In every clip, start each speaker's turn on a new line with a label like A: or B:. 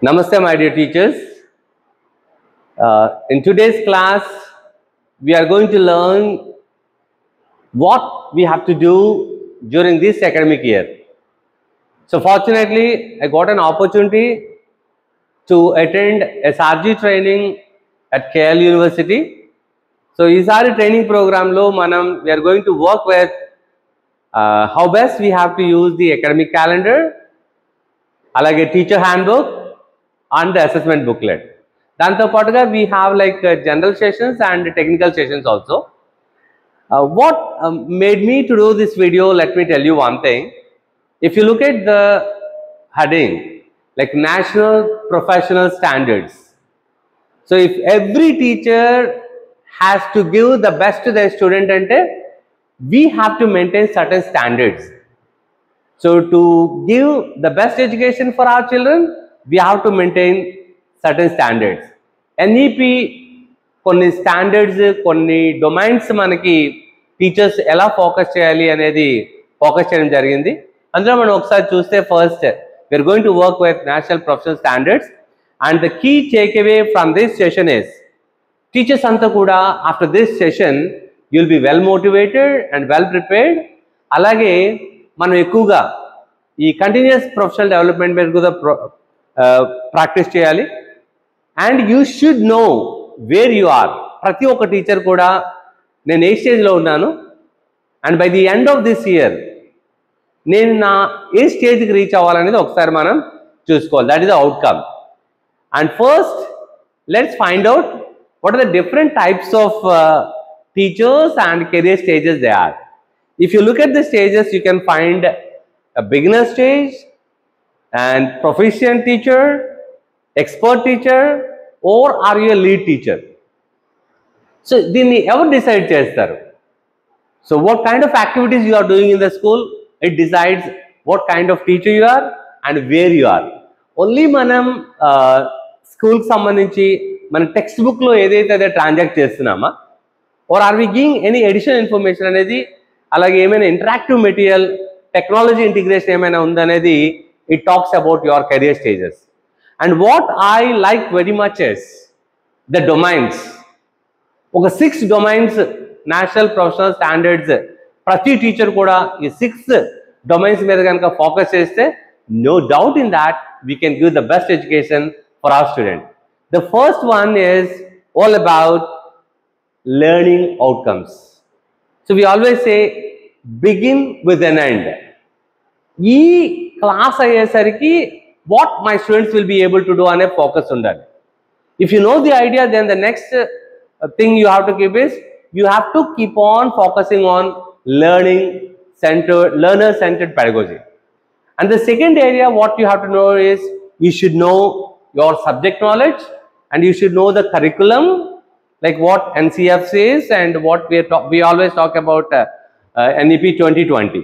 A: Namaste, my dear teachers. In today's class, we are going to learn what we have to do during this academic year. So, fortunately, I got an opportunity to attend SRG training at KL University. So, this training program lo manam we are going to work with how best we have to use the academic calendar, alage teacher handbook, and the assessment booklet. Danto patuga we have like general sessions and technical sessions also. What made me to do this video, let me tell you one thing. If you look at the heading, like National Professional Standards. So if every teacher has to give the best to their student, we have to maintain certain standards. So to give the best education for our children, we have to maintain certain standards. NEP కొన్ని standards కొన్ని domains మనకి teachers ఎలా focus చేయాలి అనేది focus చేయడం జరిగింది. అందులో మనం ఒకసారి చూస్తే first we are going to work with national professional standards and the key take away from this session is teachers అంతా కూడా after this session you will be well motivated and well prepared. అలాగే మనం ఎక్కువగా ఈ కంటిన్యూస్ ప్రొఫెషనల్ డెవలప్మెంట్ మీద కూడా practice చేయాలి. And you should know where you are. ప్రతి ఒక్క టీచర్ కూడా నేను ఏ స్టేజ్లో ఉన్నాను and by the end of this year నేను నా ఏ స్టేజ్కి రీచ్ అవ్వాలనేది ఒకసారి మనం చూసుకోవాలి. That is the outcome. And first let's find out what are the different types of teachers and career stages they are. If you look at the stages, you can find a beginner stage and proficient teacher, expert teacher, or are you a lead teacher? So దీన్ని ఎవరు decide చేస్తారు? So what kind of activities you are doing in the school, it decides what kind of teacher you are and where you are. Only మనం స్కూల్కి సంబంధించి మన text బుక్లో ఏదైతే అదే ట్రాన్సాక్ట్ చేస్తున్నామా, or are we giving any additional information అనేది, అలాగే ఏమైనా ఇంటరాక్టివ్ మెటీరియల్ టెక్నాలజీ ఇంటిగ్రేషన్ ఏమైనా ఉందనేది it talks about your career stages. And what I like very much is the domains. ఒక 6 డొమైన్స్ నేషనల్ ప్రొఫెషనల్ స్టాండర్డ్స్ ప్రతి teacher కూడా ఈ 6 డొమైన్స్ మీద కనుక ఫోకస్ చేస్తే no doubt in that we can give the best education for our student. The first one is all about learning outcomes. So we always say begin with an end. Ee class ayesariki what my students will be able to do ane focus undali. If you know the idea, then the next thing you have to keep is you have to keep on focusing on learner centered pedagogy. And the second area what you have to know is you should know your subject knowledge and you should know the curriculum, like what NCF says and what we always talk about NEP 2020.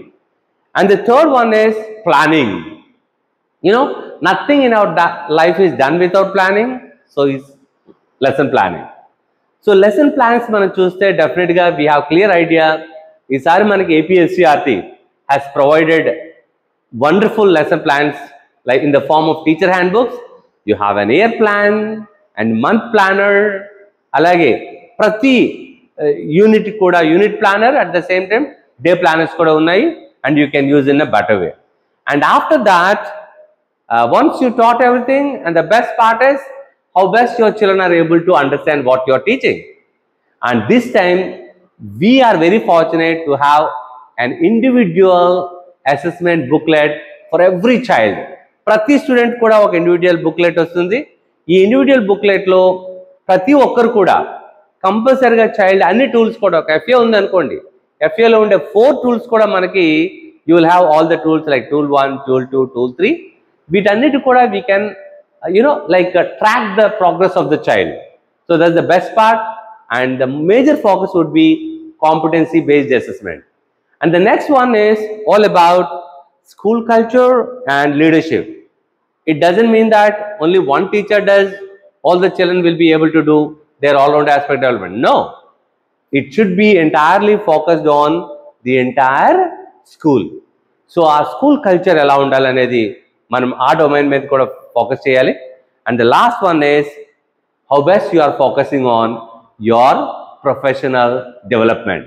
A: And the third one is planning. You know, nothing in our life is done without planning. So it's lesson planning. So lesson plans మనం చూస్తే definitely we have clear idea. ఈసారి మనకి APSCRT has provided wonderful lesson plans like in the form of teacher handbooks. You have an year plan and month planner, alage prati unit kuda unit planner, at the same time day planners kuda unnayi, and you can use in a better way. And after that once you taught everything, and the best part is how best your children are able to understand what you are teaching. And this time we are very fortunate to have an individual assessment booklet for every child. ప్రతి student కూడా ఒక individual booklet వస్తుంది. ఈ individual బుక్లెట్లో ప్రతి ఒక్కరు కూడా కంపల్సరీగా child అన్ని టూల్స్ కూడా, ఒక ఎఫ్ఏ ఉంది అనుకోండి, ఎఫ్ఏలో ఉండే 4 టూల్స్ కూడా మనకి you will have all the tools like tool 1, tool 2, tool 3. వీటన్నిటి కూడా we can like track the progress of the child. So that's the best part. And the major focus would be competency based assessment. And the next one is all about school culture and leadership. It doesn't mean that only one teacher does, all the children will be able to do their all-round aspect development. No, it should be entirely focused on the entire school. So our school culture ela undali anedi manam aa domain మీద కూడా focus చేయాలి. And the last one is how best you are focusing on your professional development.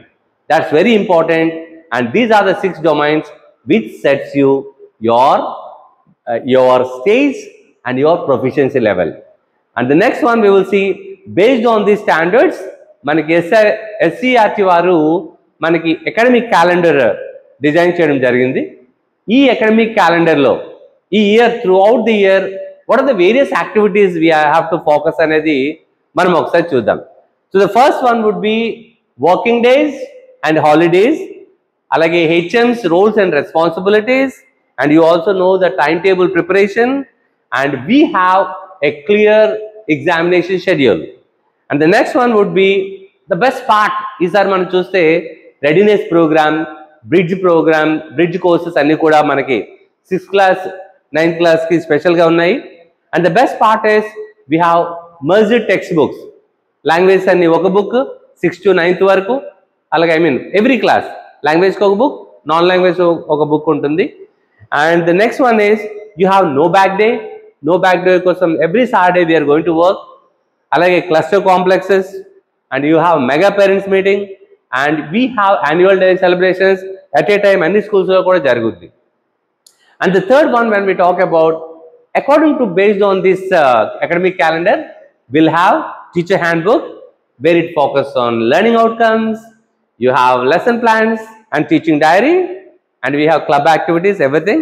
A: That's very important, and these are the 6 domains which sets you your stage and your proficiency level. And the next one we will see, based on these standards, మనకి SCERT వారు మనకి academic calendar design చేయడం జరిగింది. ఈ academic క్యాలెండర్లో ఈ year throughout the year what are the various activities we have to focus అనేది మనం ఒకసారి చూద్దాం. So the first one would be working days and holidays, అలాగే HM's roles and responsibilities, and you also know the timetable preparation, and we have a clear examination schedule. And the next one would be the best part is our మనం చూస్తే readiness program, bridge courses అన్ని కూడా మనకి 6th class 9th class కి special గా ఉన్నాయి. And the best part is we have merged textbooks, language అన్ని ఒక బుక్ 6th to 9th వరకు, అలాగే ఎవ్రీ క్లాస్ లాంగ్వేజ్కి ఒక బుక్, నాన్ లాంగ్వేజ్ ఒక బుక్ ఉంటుంది. And the next one is you have no bag day కోసం every Saturday we're going to work. అలాగే cluster complexes, and you have mega parents meeting, and we have annual day celebrations at a time అన్ని స్కూల్స్లో కూడా జరుగుద్ది. And the third one when we talk about according to based on this academic calendar, we'll have teacher handbook where it focuses on learning outcomes. You have lesson plans and teaching diary, and we have club activities, everything.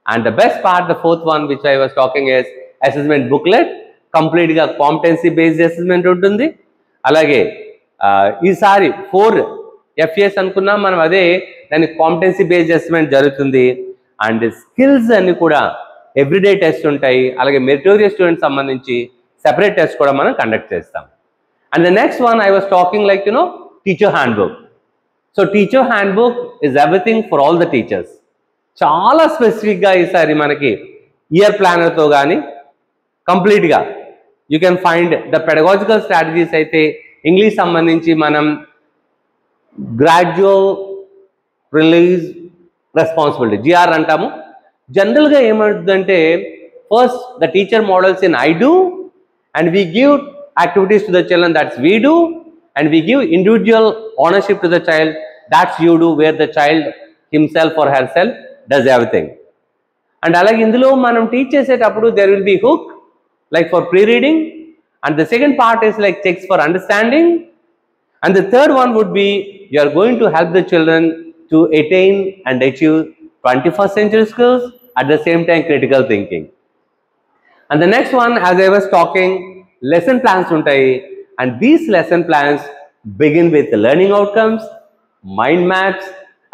A: And the best part, the fourth one which I was talking is assessment booklet, complete ga competency based assessment untundi. Alage ఈసారి 4 FAs అనుకున్నా మనం అదే దాని competency based assessment జరుగుతుంది. And skills అన్ని కూడా everyday test ఉంటాయి. అలాగే మెరిటోరియస్ స్టూడెంట్స్ సంబంధించి సెపరేట్ టెస్ట్ కూడా మనం కండక్ట్ చేస్తాం. And the next one I was talking like teacher handbook. So teacher handbook is everything for all the teachers. చాలా స్పెసిఫిక్గా ఈసారి మనకి ఇయర్ ప్లానర్తో కానీ కంప్లీట్గా you can find the pedagogical strategies. అయితే ఇంగ్లీష్ సంబంధించి మనం గ్రాడ్యువల్ రిలీజ్ రెస్పాన్సిబిలిటీ GR అంటాము. జనరల్గా ఏమవుతుందంటే first the teacher models in I do, and we give activities to the children, that's we do, and we give individual ownership to the child, that's you do, where the child himself or herself does everything. And alage indulo manam teach chesetappudu there will be hook like for pre-reading, and the second part is like checks for understanding, and the third one would be you are going to help the children to attain and achieve 21st century skills, at the same time critical thinking. And the next one, as I was talking, lesson plans untayi, and these lesson plans begin with learning outcomes, mind maps,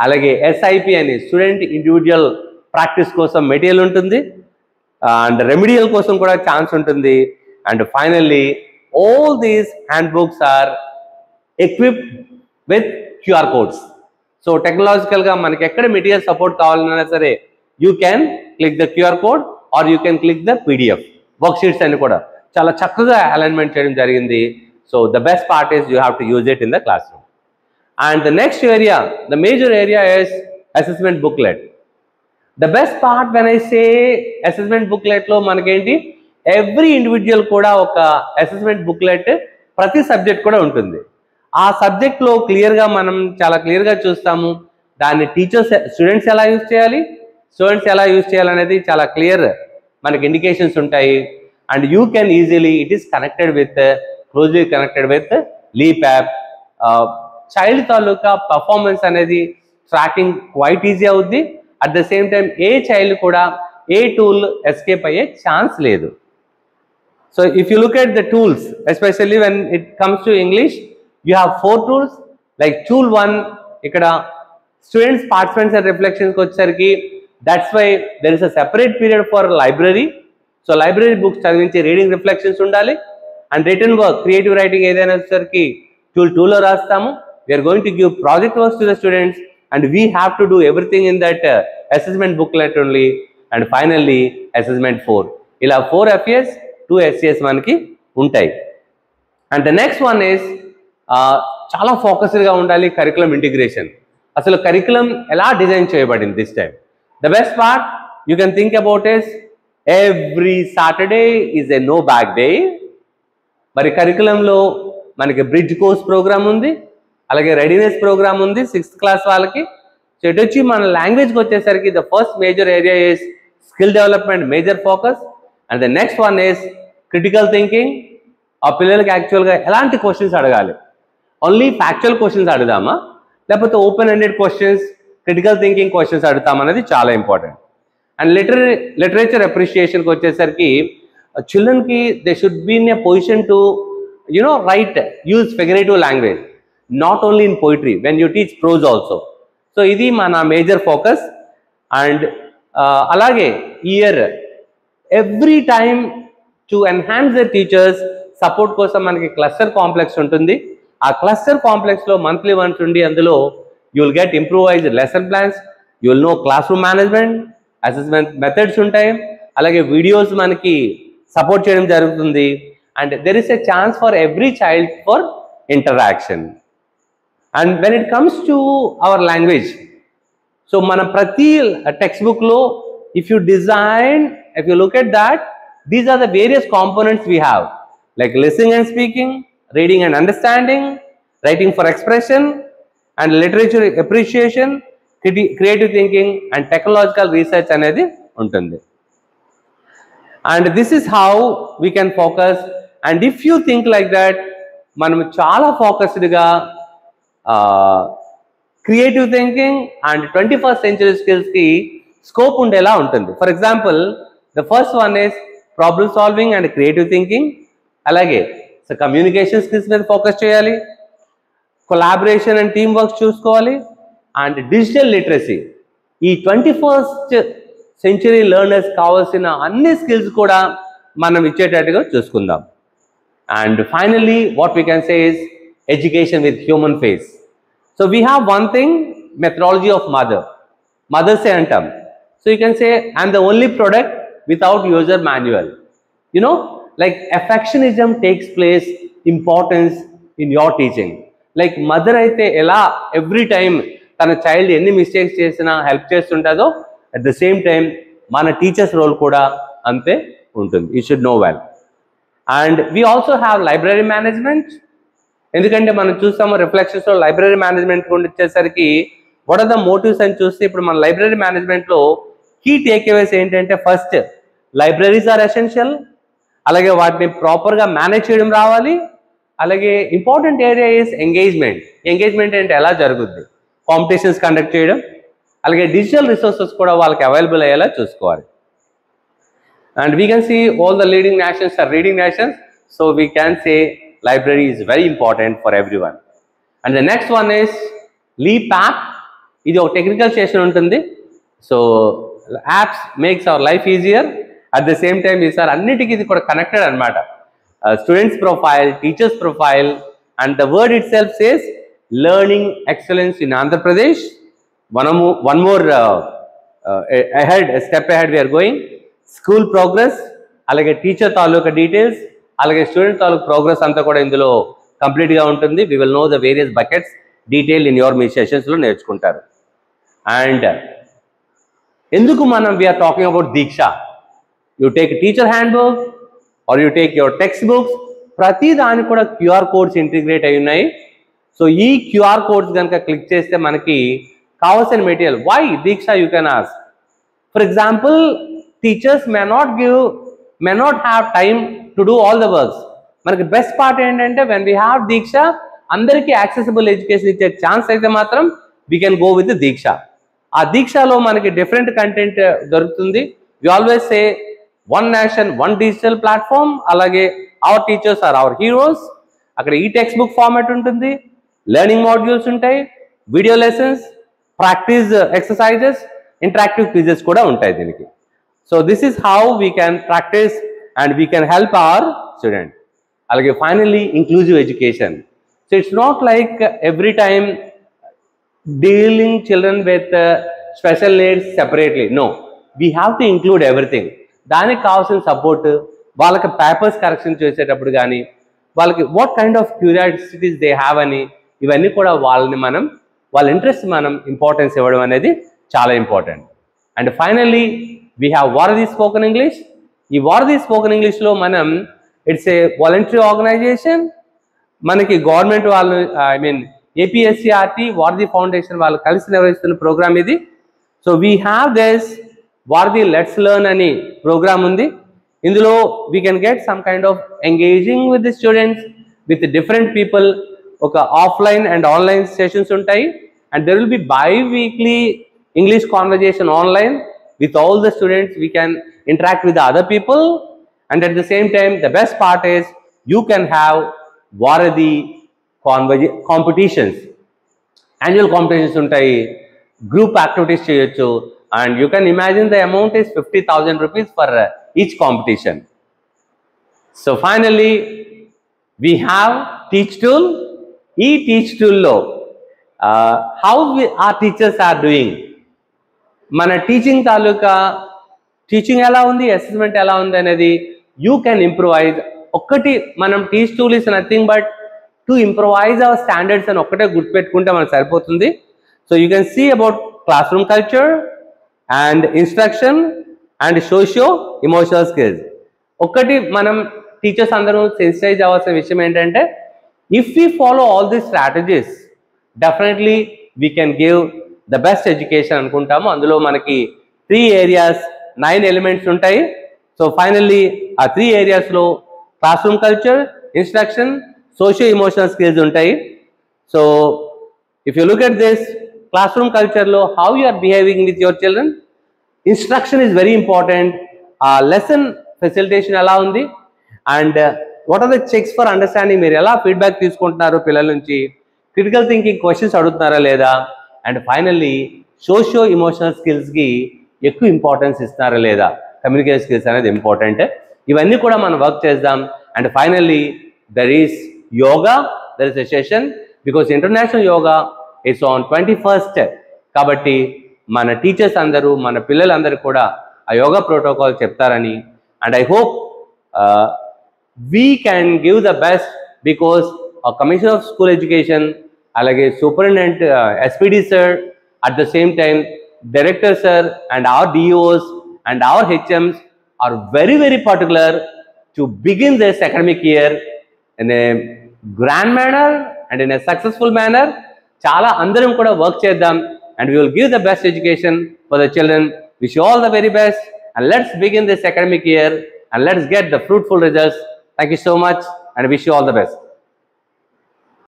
A: alage SIP ani student individual practice kosam material untundi, and remedial kosam kuda chance untundi, and finally all these handbooks are equipped with QR codes. So technological ga manaki ekkada material support kavalana sare you can click the QR code or you can click the PDF worksheets అని కూడా చాలా చక్కగా alignment చేయడం జరిగింది. So the best part is you have to use it in the class room. And the next area, the major area is assessment booklet. The best part when I say assessment బుక్లెట్లో మనకేంటి every individual కూడా ఒక assessment booklet ప్రతి subject కూడా ఉంటుంది. ఆ సబ్జెక్ట్లో క్లియర్గా మనం చాలా క్లియర్గా చూస్తాము దాన్ని టీచర్స్ స్టూడెంట్స్ ఎలా యూజ్ చేయాలనేది చాలా క్లియర్ మనకి ఇండికేషన్స్ ఉంటాయి. And you can easily it is connected with closely connected with leap app. Child తాలూకా పర్ఫార్మెన్స్ అనేది ట్రాకింగ్ క్వైట్ ఈజీ అవుద్ది. అట్ ద సేమ్ టైం ఏ చైల్డ్ కూడా ఏ టూల్ ఎస్కేప్ అయ్యే ఛాన్స్ లేదు. So if you look at the tools, especially when it comes to English, you have 4 tools. Like tool 1 ఇక్కడ students participants and రిఫ్లెక్షన్స్కి వచ్చేసరికి that's why there is a separate period for library. So library books చదివించి reading reflections ఉండాలి. And return work, creative writing ఏదైనా వచ్చేసరికి tool 2లో రాస్తాము. We are going to give project works to the students and we have to do everything in that assessment booklet only. And finally assessment 4. ఇలా 4 FAs 2 SCS మనకి ఉంటాయి. And the next one is చాలా ఫోకస్డ్గా ఉండాలి curriculum integration. అసలు curriculum ఎలా design చేయబడింది this time. The best part you can think about is every Saturday is a no bag day. మరి కరికులంలో మనకి బ్రిడ్జ్ కోర్స్ ప్రోగ్రామ్ ఉంది, అలాగే రెడీనెస్ ప్రోగ్రామ్ ఉంది 6th క్లాస్ వాళ్ళకి. సో ఇటు వచ్చి మన లాంగ్వేజ్కి వచ్చేసరికి the first major area is skill development major focus, and the next one is critical thinking. ఆ పిల్లలకి యాక్చువల్గా ఎలాంటి క్వశ్చన్స్ అడగాలి, ఓన్లీ ఫ్యాక్చువల్ క్వశ్చన్స్ అడుగుదామా లేకపోతే open ended questions, critical thinking questions అడుగుతామనేది చాలా ఇంపార్టెంట్. అండ్ లిటరేచర్ అప్రిషియేషన్కి వచ్చేసరికి చిల్డ్రన్కి they should be in a position to write, use figurative language, not only in poetry, when you teach prose also. So ఇది మన major focus. And అలాగే year every time to enhance the teachers support కోసం మనకి cluster complex ఉంటుంది. ఆ cluster కాంప్లెక్స్లో monthly once ఉండి అందులో you will get improvised lesson plans, you will know class room management, assessment methods ఉంటాయి, అలాగే వీడియోస్ మనకి సపోర్ట్ చేయడం జరుగుతుంది. And there is a chance for every child for interaction. And when it comes to our language, so mana prati textbook lo if you look at that, these are the various components we have, like listening and speaking, reading and understanding, writing for expression, and literature appreciation, creative thinking, and technological research anedi untundi. And this is how we can focus. And if you think like that, మనం చాలా ఫోకస్డ్గా creative thinking and 21st century స్కిల్స్కి scope ఉండేలా ఉంటుంది. For example the first one is problem solving and creative thinking. అలాగే so communication skills మీద focus చేయాలి, collaboration and team work చూసుకోవాలి, అండ్ డిజిటల్ లిటరసీ. ఈ 21st century లెర్నర్స్ కావాల్సిన అన్ని స్కిల్స్ కూడా మనం ఇచ్చేటట్టుగా చూసుకుందాం. And finally, what we can say is education with human face. So we have one thing, methodology of mother. Mother say antam. So you can say, I'm the only product without user manual. Like affectionism takes place, importance in your teaching. Like mother aithe ela every time tana child any mistakes chesina help chestuntado, at the same time mana teachers role kuda ante untundi. You should know well. And we also have library management. ఎందుకంటే మనం చూస్తాము రిఫ్లెక్షన్స్లో library management వచ్చేసరికి what are the motifs అని చూస్తే ఇప్పుడు మన library మేనేజ్మెంట్లో key takeaways ఏంటంటే ఫస్ట్ లైబ్రరీస్ ఆర్ ఎసెన్షియల్, అలాగే వాటిని ప్రాపర్గా మేనేజ్ చేయడం రావాలి. అలాగే important area is engagement. Engagement అంటే ఎలా జరుగుద్ది, కాంపిటీషన్స్ కండక్ట్ చేయడం, అలాగే డిజిటల్ రిసోర్సెస్ కూడా వాళ్ళకి అవైలబుల్ అయ్యేలా చూసుకోవాలి. And we can see all the leading nations are reading nations, so we can say library is very important for everyone. And the next one is Leap app. ఇది ఒక technical session ఉంటుంది. So apps makes our life easier, at the same time ఈ sir అన్నిటికీ ఇది కూడా connected అనమాట. Students profile, teachers profile, and the word itself says learning excellence in Andhra Pradesh. One more step ahead we're going. School progress, అలాగే teacher తాలూకా details, అలాగే student తాలూకా progress అంతా కూడా ఇందులో కంప్లీట్గా ఉంటుంది. We will know the various buckets detail in your మీ సెషన్స్లో నేర్చుకుంటారు. అండ్ ఎందుకు మనం we are talking about Diksha, you take teacher handbook or you take your textbooks, ప్రతి దానికి కూడా క్యూఆర్ కోడ్స్ ఇంటిగ్రేట్ అయి ఉన్నాయి. సో ఈ క్యూఆర్ కోడ్స్ కనుక క్లిక్ చేస్తే మనకి కావాల్సిన material. Why Diksha you can ask. For example teachers may not have time to do all the works. మనకి బెస్ట్ పార్ట్ ఏంటంటే when we have దీక్ష అందరికీ యాక్సెసిబుల్ ఎడ్యుకేషన్ ఇచ్చే ఛాన్స్ అయితే మాత్రం we can go with దీక్ష. ఆ దీక్షలో మనకి డిఫరెంట్ కంటెంట్ దొరుకుతుంది. we always say one nation, one digital platform. అలాగే our teachers are our heroes. అక్కడ ఈ టెక్స్ట్ బుక్ ఫార్మాట్ ఉంటుంది, లెర్నింగ్ మాడ్యూల్స్ ఉంటాయి, video lessons, practice exercises, interactive quizzes కూడా ఉంటాయి దీనికి. So this is how we can practice and we can help our student. Alage finally inclusive education. So it's not like every time dealing children with special needs separately. No, we have to include everything. దానికి కావాల్సిన support, వాళ్ళకి papers correction చేసేటప్పుడు కానీ వాళ్ళకి what kind of curiosities they have అని ఇవన్నీ కూడా వాళ్ళ ఇంట్రెస్ట్ మనం ఇంపార్టెన్స్ ఇవ్వడం అనేది చాలా important. And finally we have Varadhi spoken English, ఈ వారధి స్పోకెన్ ఇంగ్లీష్లో మనం ఇట్స్ ఏ వాలంటరీ ఆర్గనైజేషన్. మనకి గవర్నమెంట్ వాళ్ళు ఏపీఎస్సీఆర్టీ వారధి ఫౌండేషన్ వాళ్ళు కలిసి నిర్వహిస్తున్న ప్రోగ్రామ్ ఇది. సో వీ హ్యావ్ దిస్ వారధి లెట్స్ లెర్న్ అని ప్రోగ్రామ్ ఉంది. ఇందులో we can get some kind of engaging with the students with different people. ఒక ఆఫ్లైన్ అండ్ ఆన్లైన్ సెషన్స్ ఉంటాయి. And there will be bi-weekly English conversation online with all the students. We can interact with the other people, and at the same time the best part is you can have Varadhi competitions, annual competitions untayi, group activities cheyochu, and you can imagine the amount is 50,000 rupees for each competition. So finally we have Teach Tool. Teach Tool lo how our teachers are doing, మన teaching తాలూకా teaching ఎలా ఉంది, assessment ఎలా ఉంది అనేది you can improvise. ఒక్కటి మనం teach tool is nothing but to improvise our standards అని ఒక్కటే గుర్తుపెట్టుకుంటే మనకు సరిపోతుంది. So you can see about classroom culture and instruction and socio emotional skills. ఒక్కటి మనం టీచర్స్ అందరూ సెన్సిటైజ్ అవ్వాల్సిన విషయం ఏంటంటే if we follow all these strategies definitely we can give the best education అనుకుంటాము. అందులో మనకి 3 ఏరియాస్ 9 ఎలిమెంట్స్ ఉంటాయి. సో ఫైనల్లీ ఆ 3 ఏరియాస్లో classroom culture, instruction, socio emotional skills ఉంటాయి. So if you look at this class room కల్చర్లో how you are behaving with your children, instruction is very important. ఆ lesson facilitation ఎలా ఉంది and what are the checks for understanding, మీరు ఎలా feedback తీసుకుంటున్నారు పిల్లల నుంచి, క్రిటికల్ థింకింగ్ క్వశ్చన్స్ అడుగుతున్నారా లేదా, అండ్ ఫైనల్లీ సోషియో ఇమోషనల్ స్కిల్స్కి ఎక్కువ ఇంపార్టెన్స్ ఇస్తున్నారా లేదా, కమ్యూనికేషన్ స్కిల్స్ అనేది ఇంపార్టెంట్. ఇవన్నీ కూడా మనం వర్క్ చేద్దాం. And finally there is yoga, there is a session because international yoga it's on 21st. కాబట్టి మన టీచర్స్ అందరూ మన పిల్లలందరూ కూడా ఆ యోగా ప్రోటోకాల్ చెప్తారని, and I hope we can give the best because ఆ కమిషనర్ ఆఫ్ స్కూల్ ఎడ్యుకేషన్, అలాగే superintendent SPD sir, at the same time director sir and our DOs and our HMs are very very particular to begin this academic year in a grand manner and in a successful manner. చాలా అందరం కూడా work చేద్దాం and we will give the best education for the children. Wish you all the very best and let's begin this academic year and let's get the fruitful results. Thank you so much and wish you all the best.